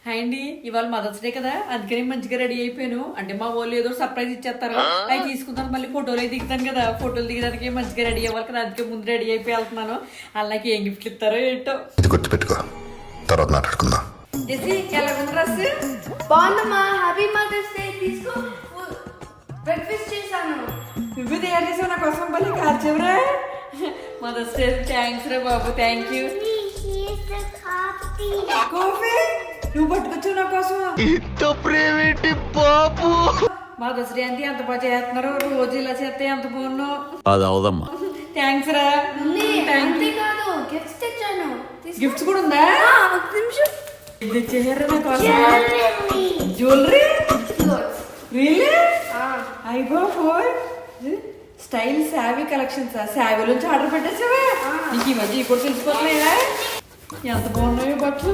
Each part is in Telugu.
హాయ్ అండి, ఇవాళ మదర్స్ డే కదా, అందుకని మంచిగా రెడీ అయిపోయాను. అంటే మా వాళ్ళు ఏదో సర్ప్రైజ్ ఇచ్చేస్తారు, అవి తీసుకుంటాను. మళ్ళీ ఫోటోలు దిగుతాను కదా, ఫోటోలు దిగడానికి మంచిగా రెడీ అవ్వాలి కదా, అందుకే ముందు రెడీ అయిపోయి వెళ్తున్నాను. వాళ్ళకి ఏం గిఫ్ట్లు ఇస్తారో ఏంటో గుర్తుపెట్టుకో, తర్వాత మాట్లాడుకుందాం. డ్రెస్ బాగుందమ్మా, హ్యాపీ మదర్స్ డే. తీసుకో, బ్రేక్ఫాస్ట్ చేశాను. నువ్వు తయారు చేసావు నా కోసం, మళ్ళీ కాల్చేవరా. మదర్స్ డే థ్యాంక్స్ రా బాబు, థ్యాంక్ యూ. కాఫీ నువ్వు పట్టుకొచ్చావు నా కోసం. మదర్స్ డే అంటే ఎంత బాగా చేస్తున్నారు, రోజు ఇలా చేస్తే ఎంత బాగున్నావు. అది అవదమ్మా. థ్యాంక్స్ రా. అంతేకాదు, గిఫ్ట్స్ తెచ్చాను. గిఫ్ట్స్ కూడా ఉందా? ఒక నిమిషం. ఇది చేయారా నా కోసం? Jewellery really? అయిపో ఫోర్ స్టైల్ శావీ కలెక్షన్స్. శావీ నుంచి ఆర్డర్ పెట్టేసావా? నీకు ఈ మధ్య ఇప్పుడు తెలిసిపోతున్నాయా ఎంత బాగున్నాయో బట్టలు.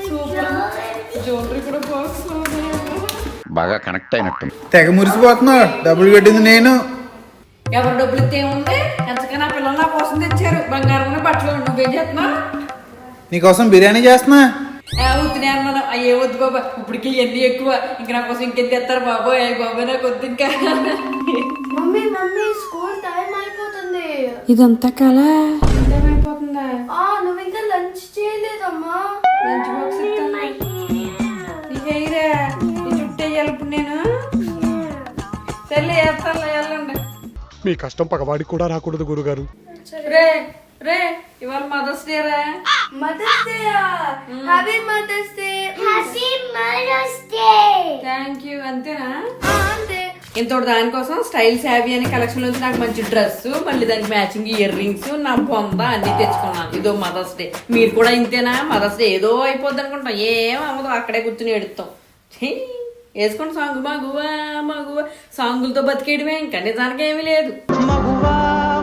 సూపర్. జ్యువెలరీ కూడా బాక్స్ బాగా కనెక్ట్ అయినట్టు. తెగ మురిసిపోతున్నావు. డబ్బులు కట్టింది నేను. ఎవరు డబ్బులు ఇస్తే ఉంది? ఎంతకన్నా పిల్లలు నా కోసం తెచ్చారు, బంగారం బట్టలు. నువ్వేం చేస్తున్నావు? నీకోసం బిర్యానీ చేస్తున్నా. ఉత్తినే అన్నాను. అయ్యే వద్దు బాబా, ఇప్పటికి ఎన్ని ఎక్కువ, ఇంకా నా కోసం ఇంకెంత తెస్తారు బాబోయ్. అయ్యి బాబోయ్ నాకు వద్దు ఇంకా. మమ్మీ మమ్మీ, స్కూల్ టైం అయిపోతుంది. ఇదంతా కళ అయిపోతుందా? నువ్వు ఇంకా లంచ్ చేయలేదమ్మా. లంచ్ బాక్స్ ఇయ్యరా, ఈ చుట్టూ వేయాలి ఇప్పుడు నేను. సర్లే వేస్తాను, వెళ్ళండి. మీ కష్టం పగవాడికి కూడా రాకూడదు గురుగారు. రే రే, ఇవాళ మదర్స్ డే రా. Mother's day. Happy mother's day. Happy mother's day. Thank you. అంతేనా? అంతే. ఇంతటి దానికోసం స్టైల్ శావీ అనే కలెక్షన్ నుంచి నాకు మంచి డ్రెస్, మళ్ళీ దానికి మ్యాచింగ్ ఇయర్ రింగ్స్, నా బొంద అన్ని తెచ్చుకున్నాను. ఇదో మదర్స్ డే. మీరు కూడా ఇంతేనా? మదర్స్ డే ఏదో అయిపోద్ది అనుకుంటాం, ఏం అవ్వదు. అక్కడే కూర్చుని ఎడుతాం. వేసుకోండి సాంగ్. మగువా మగువా సాంగులతో బతికేయడమే, ఇంకా నిజానికి ఏమీ లేదు. మగువా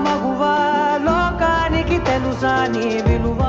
మగువా లోకానికి తెలుసా నీ విలువ.